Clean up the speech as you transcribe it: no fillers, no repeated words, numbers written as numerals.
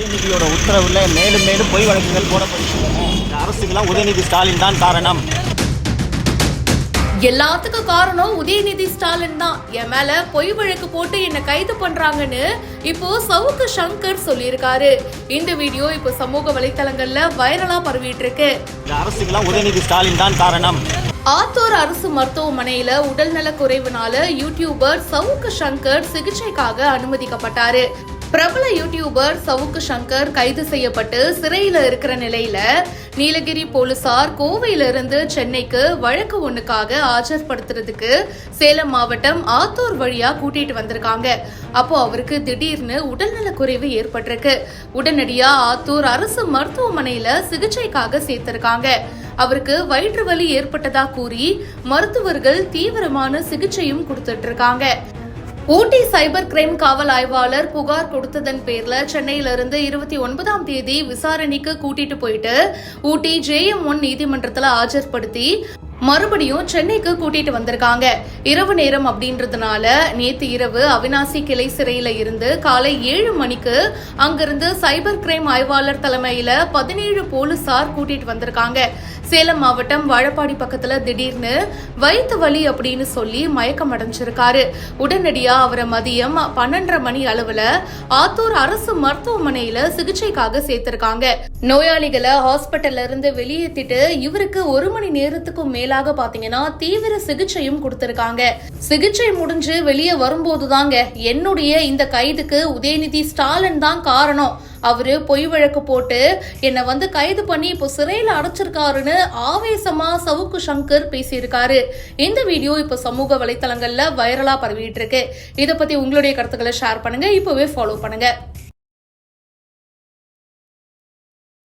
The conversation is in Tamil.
உதயநிதியோட உத்தரவுல மேலும் மேலும் பொய் வழக்குகள் போடப்படுகின்றன. இந்த அரசுக்கெல்லாம் உதயநிதி ஸ்டாலின் தான் காரணம். எல்லாத்துக்கும் காரணம் உதயநிதி ஸ்டாலின் தான். என் மேல பொய் வழக்கு போட்டு என்ன கைது பண்றாங்கன்னு இப்போ சவுக்கு சங்கர் சொல்லியிருக்காரு. இந்த வீடியோ இப்போ சமூக வலைத்தளங்கள்ல வைரலா பரவிட்டு இருக்கு. இந்த அரசுக்கெல்லாம் உதயநிதி ஸ்டாலின் தான் காரணம். ஆத்தூர் அரசு மருத்துவமனையில உடல்நல குறைவுனால யூடியூபர் சவுக்கு சங்கர் சிகிச்சைக்காக அனுமதிக்கப்பட்டாரு. பிரபல யூடியூபர் சவுக்கு சங்கர் கைது செய்யப்பட்டு சிறையில இருக்கிற நிலையில நீலகிரி போலீசார் கோவையில இருந்து சென்னைக்கு வழக்கு ஒண்ணுக்காக ஆஜர்படுத்துறதுக்கு சேலம் மாவட்டம் ஆத்தூர் வழியா கூட்டிட்டு வந்திருக்காங்க. அப்போ அவருக்கு திடீர்னு உடல்நல குறைவு ஏற்பட்டிருக்கு. உடனடியா ஆத்தூர் அரசு மருத்துவமனையில சிகிச்சைக்காக சேர்த்திருக்காங்க. அவருக்கு வயிற்று வலி ஏற்பட்டதா கூறி மருத்துவர்கள் தீவிரமான சிகிச்சையும் கொடுத்துட்டு இருக்காங்க. ஊட்டி சைபர் கிரைம் காவல் ஆய்வாளர் புகார் கொடுத்ததன் பேர்ல சென்னையிலிருந்து 29ஆம் தேதி விசாரணைக்கு கூட்டிட்டு போயிட்டு ஊட்டி JM1 நீதிமன்றத்துல ஆஜர்படுத்தி மறுபடியும் சென்னைக்கு கூட்டிட்டு வந்திருக்காங்க. இரவு நேரம் அப்படின்றதுனால நேத்து இரவு அவினாசி கிளை சிறையில இருந்து காலை 7 மணிக்கு அங்கிருந்து சைபர் கிரைம் ஆய்வாளர் தலைமையில 17 போலீசார் கூட்டிட்டு வந்திருக்காங்க. சேலம் மாவட்டம் வாழப்பாடி பக்கத்துல திடீர்னு வயிற்று வலி அப்படின்னு சொல்லி மயக்கம் அடைஞ்சிருக்காரு. உடனடியா அவரை மதியம் 12:30 மணி அளவுல ஆத்தூர் அரசு மருத்துவமனையில சிகிச்சைக்காக சேர்த்திருக்காங்க. நோயாளிகளை ஹாஸ்பிட்டல்ல இருந்து வெளியேற்றிட்டு இவருக்கு 1 மணி நேரத்துக்கும் மேலாக பாத்தீங்கன்னா தீவிர சிகிச்சையும் கொடுத்திருக்காங்க. சிகிச்சை முடிஞ்சு வெளியே வரும்போதுதாங்க என்னுடைய இந்த கைதுக்கு உதயநிதி ஸ்டாலின் தான் காரணம், அவரு பொய் வழக்கு போட்டு என்னை கைது பண்ணி இப்போ சிறையில அடைச்சிருக்காருன்னு ஆவேசமா சவுக்கு சங்கர் பேசியிருக்காரு. இந்த வீடியோ இப்போ சமூக வலைத்தளங்கள்ல வைரலா பரவிட்டு இருக்கு. இதை பத்தி உங்களுடைய கருத்துக்களை ஷேர் பண்ணுங்க. இப்பவே ஃபாலோ பண்ணுங்க.